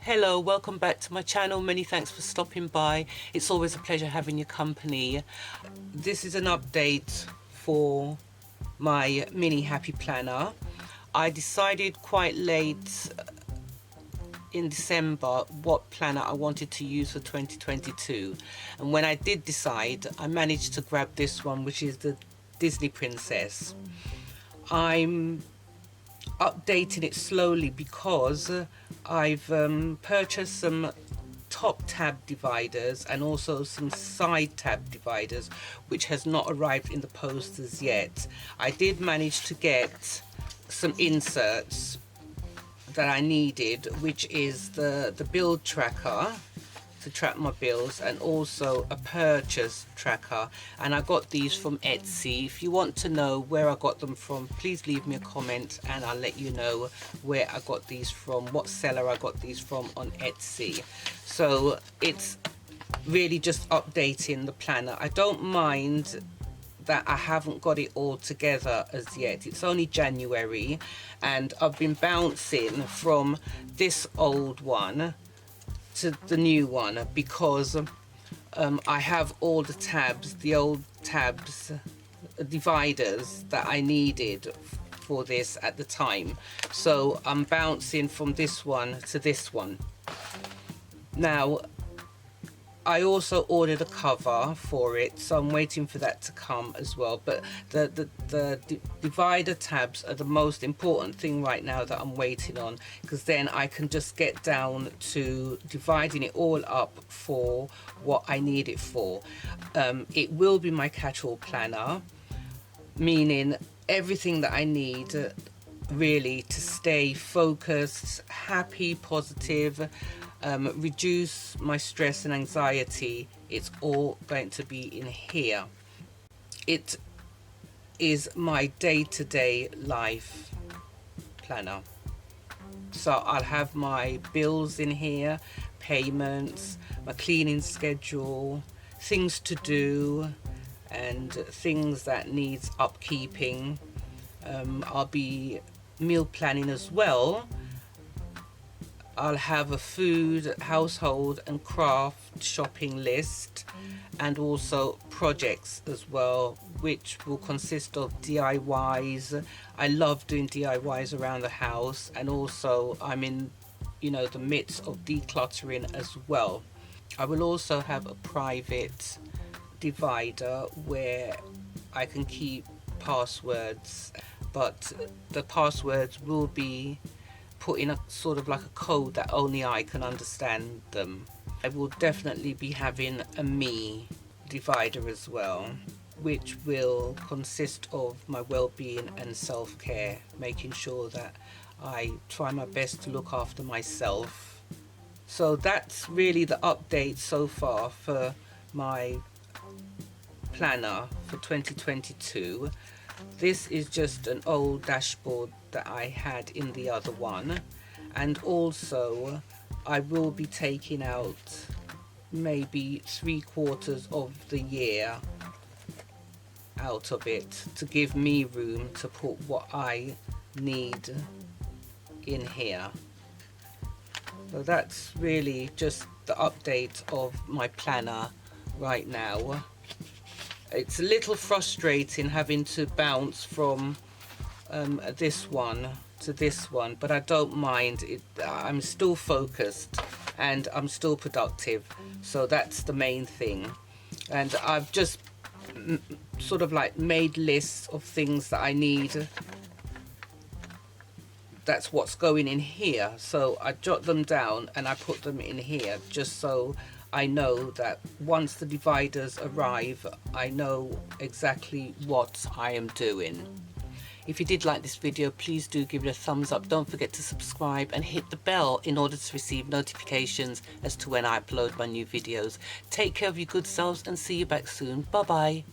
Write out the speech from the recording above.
Hello, welcome back to my channel. Many thanks for stopping by. It's always a pleasure having your company. This is an update for my mini happy planner. I decided quite late in December what planner I wanted to use for 2022, and when I did decide, I managed to grab this one, which is the Disney Princess. I'm updating it slowly because I've purchased some top tab dividers and also some side tab dividers, which has not arrived in the post as yet. I did manage to get some inserts that I needed, which is the build tracker to track my bills, and also a purchase tracker, and I got these from Etsy. If you want to know where I got them from, please leave me a comment and I'll let you know where I got these from, what seller I got these from on Etsy. So it's really just updating the planner. I don't mind that I haven't got it all together as yet. It's only January and I've been bouncing from this old one to the new one because I have all the tabs, the old tabs, dividers that I needed for this at the time. So I'm bouncing from this one to this one. Now I also ordered a cover for it, so I'm waiting for that to come as well. But the divider tabs are the most important thing right now that I'm waiting on, because then I can just get down to dividing it all up for what I need it for. It will be my catch-all planner, meaning everything that I need really to stay focused, happy, positive, reduce my stress and anxiety. It's all going to be in here. It is my day-to-day life planner. So I'll have my bills in here, payments, my cleaning schedule, things to do, and things that needs upkeeping. I'll be meal planning as well. I'll have a food, household and craft shopping list, and also projects as well, which will consist of DIYs. I love doing DIYs around the house, and also I'm in, the midst of decluttering as well. I will also have a private divider where I can keep passwords, but the passwords will be put in a sort of like a code that only I can understand them. I will definitely be having a me divider as well, which will consist of my well-being and self-care, making sure that I try my best to look after myself. So that's really the update so far for my planner for 2022. This is just an old dashboard that I had in the other one, and also I will be taking out maybe 3/4 of the year out of it to give me room to put what I need in here. So that's really just the update of my planner right now. It's a little frustrating having to bounce from this one to this one, but I don't mind it. I'm still focused and I'm still productive, so that's the main thing. And I've just sort of like made lists of things that I need. That's what's going in here, so I jot them down and I put them in here, just so I know that once the dividers arrive, I know exactly what I am doing. If you did like this video, please do give it a thumbs up. Don't forget to subscribe and hit the bell in order to receive notifications as to when I upload my new videos. Take care of your good selves and see you back soon. Bye bye.